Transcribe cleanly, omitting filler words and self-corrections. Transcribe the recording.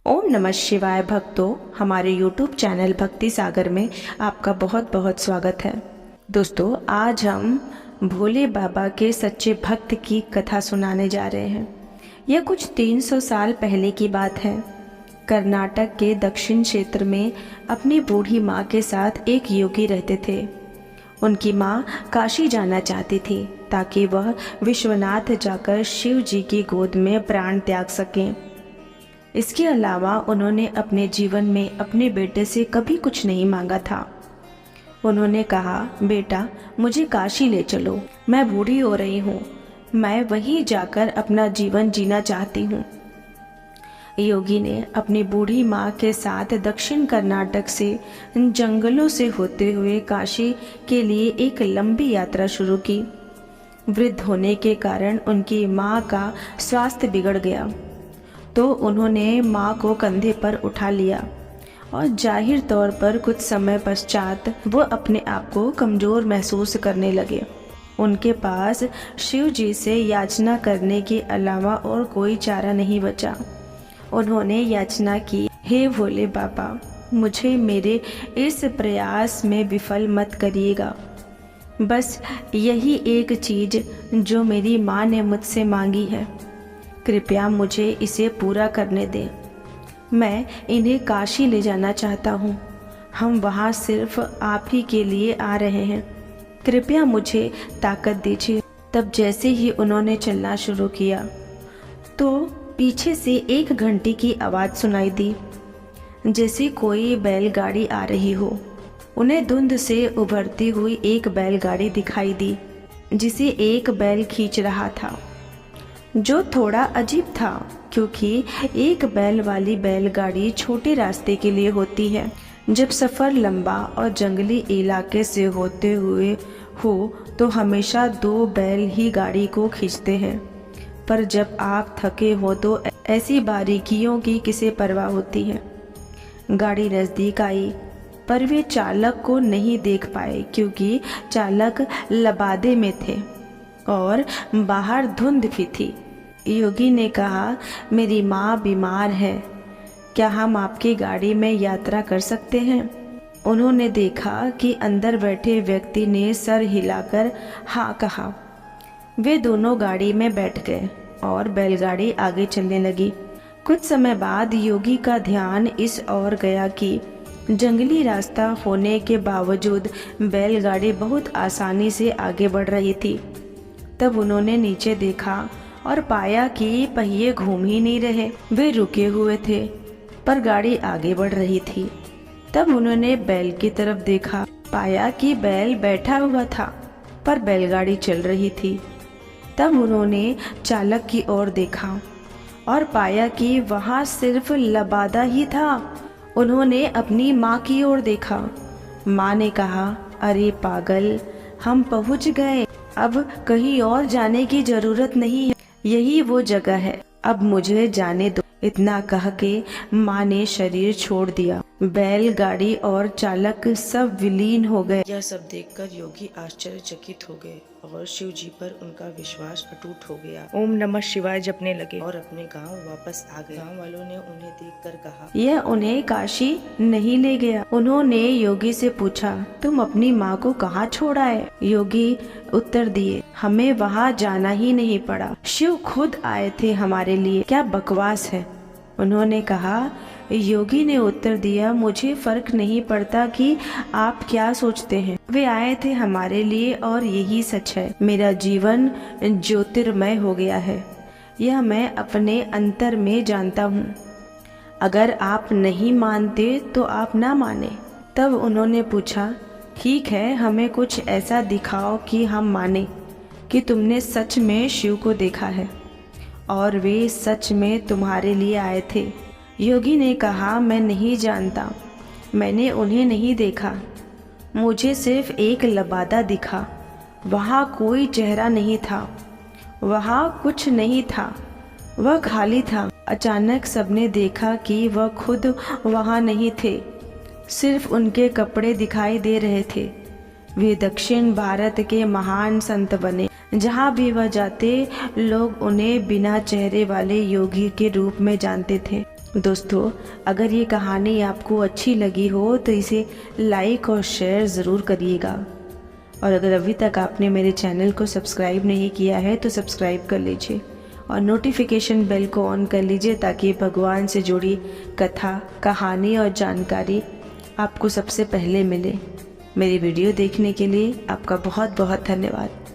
ओम नमः शिवाय भक्तों, हमारे YouTube चैनल भक्ति सागर में आपका बहुत बहुत स्वागत है। दोस्तों, आज हम भोले बाबा के सच्चे भक्त की कथा सुनाने जा रहे हैं। यह कुछ 300 साल पहले की बात है। कर्नाटक के दक्षिण क्षेत्र में अपनी बूढ़ी माँ के साथ एक योगी रहते थे। उनकी माँ काशी जाना चाहती थी ताकि वह विश्वनाथ जाकर शिव जी की गोद में प्राण त्याग सकें। इसके अलावा उन्होंने अपने जीवन में अपने बेटे से कभी कुछ नहीं मांगा था। उन्होंने कहा, बेटा मुझे काशी ले चलो, मैं बूढ़ी हो रही हूँ, मैं वहीं जाकर अपना जीवन जीना चाहती हूँ। योगी ने अपनी बूढ़ी माँ के साथ दक्षिण कर्नाटक से जंगलों से होते हुए काशी के लिए एक लंबी यात्रा शुरू की। वृद्ध होने के कारण उनकी माँ का स्वास्थ्य बिगड़ गया, तो उन्होंने माँ को कंधे पर उठा लिया और जाहिर तौर पर कुछ समय पश्चात वो अपने आप को कमज़ोर महसूस करने लगे। उनके पास शिव जी से याचना करने के अलावा और कोई चारा नहीं बचा। उन्होंने याचना की, हे भोले बाबा, मुझे मेरे इस प्रयास में विफल मत करिएगा। बस यही एक चीज़ जो मेरी माँ ने मुझसे मांगी है, कृपया मुझे इसे पूरा करने दें। मैं इन्हें काशी ले जाना चाहता हूँ। हम वहाँ सिर्फ आप ही के लिए आ रहे हैं, कृपया मुझे ताकत दीजिए। तब जैसे ही उन्होंने चलना शुरू किया तो पीछे से एक घंटी की आवाज़ सुनाई दी, जैसे कोई बैलगाड़ी आ रही हो। उन्हें धुंध से उभरती हुई एक बैलगाड़ी दिखाई दी जिसे एक बैल खींच रहा था, जो थोड़ा अजीब था क्योंकि एक बैल वाली बैलगाड़ी छोटे रास्ते के लिए होती है। जब सफ़र लंबा और जंगली इलाके से होते हुए हो तो हमेशा 2 बैल ही गाड़ी को खींचते हैं, पर जब आप थके हो तो ऐसी बारीकियों की किसे परवाह होती है। गाड़ी नज़दीक आई पर वे चालक को नहीं देख पाए क्योंकि चालक लबादे में थे और बाहर धुंध भी थी। योगी ने कहा, मेरी माँ बीमार है, क्या हम आपकी गाड़ी में यात्रा कर सकते हैं? उन्होंने देखा कि अंदर बैठे व्यक्ति ने सर हिलाकर हाँ कहा। वे दोनों गाड़ी में बैठ गए और बैलगाड़ी आगे चलने लगी। कुछ समय बाद योगी का ध्यान इस ओर गया कि जंगली रास्ता होने के बावजूद बैलगाड़ी बहुत आसानी से आगे बढ़ रही थी। तब उन्होंने नीचे देखा और पाया कि पहिए घूम ही नहीं रहे, वे रुके हुए थे पर गाड़ी आगे बढ़ रही थी। तब उन्होंने बैल की तरफ देखा, पाया कि बैल बैठा हुआ था पर बैलगाड़ी चल रही थी। तब उन्होंने चालक की ओर देखा और पाया कि वहाँ सिर्फ लबादा ही था। उन्होंने अपनी माँ की ओर देखा। माँ ने कहा, अरे पागल, हम पहुँच गए, अब कहीं और जाने की जरूरत नहीं है, यही वो जगह है, अब मुझे जाने दो। इतना कह के माँ ने शरीर छोड़ दिया। बैलगाड़ी और चालक सब विलीन हो गए। यह सब देखकर योगी आश्चर्यचकित हो गए और शिव जी पर उनका विश्वास अटूट हो गया। ओम नमः शिवाय जपने लगे और अपने गांव वापस आ गए। गांव वालों ने उन्हें देखकर कहा, यह उन्हें काशी नहीं ले गया। उन्होंने योगी से पूछा, तुम अपनी माँ को कहाँ छोड़ आए? योगी उत्तर दिए, हमें वहाँ जाना ही नहीं पड़ा, शिव खुद आए थे हमारे लिए, क्या बकवास है। उन्होंने कहा, योगी ने उत्तर दिया, मुझे फर्क नहीं पड़ता कि आप क्या सोचते हैं, वे आए थे हमारे लिए और यही सच है। मेरा जीवन ज्योतिर्मय हो गया है, यह मैं अपने अंतर में जानता हूँ। अगर आप नहीं मानते तो आप ना माने। तब उन्होंने पूछा, ठीक है, हमें कुछ ऐसा दिखाओ कि हम माने कि तुमने सच में शिव को देखा है और वे सच में तुम्हारे लिए आए थे। योगी ने कहा, मैं नहीं जानता, मैंने उन्हें नहीं देखा, मुझे सिर्फ एक लबादा दिखा, वहाँ कोई चेहरा नहीं था, वहाँ कुछ नहीं था, वह खाली था। अचानक सबने देखा कि वह खुद वहाँ नहीं थे, सिर्फ उनके कपड़े दिखाई दे रहे थे। वे दक्षिण भारत के महान संत बने। जहाँ भी वह जाते लोग उन्हें बिना चेहरे वाले योगी के रूप में जानते थे। दोस्तों, अगर ये कहानी आपको अच्छी लगी हो तो इसे लाइक और शेयर ज़रूर करिएगा। और अगर अभी तक आपने मेरे चैनल को सब्सक्राइब नहीं किया है तो सब्सक्राइब कर लीजिए और नोटिफिकेशन बेल को ऑन कर लीजिए ताकि भगवान से जुड़ी कथा, कहानी और जानकारी आपको सबसे पहले मिले। मेरी वीडियो देखने के लिए आपका बहुत बहुत धन्यवाद।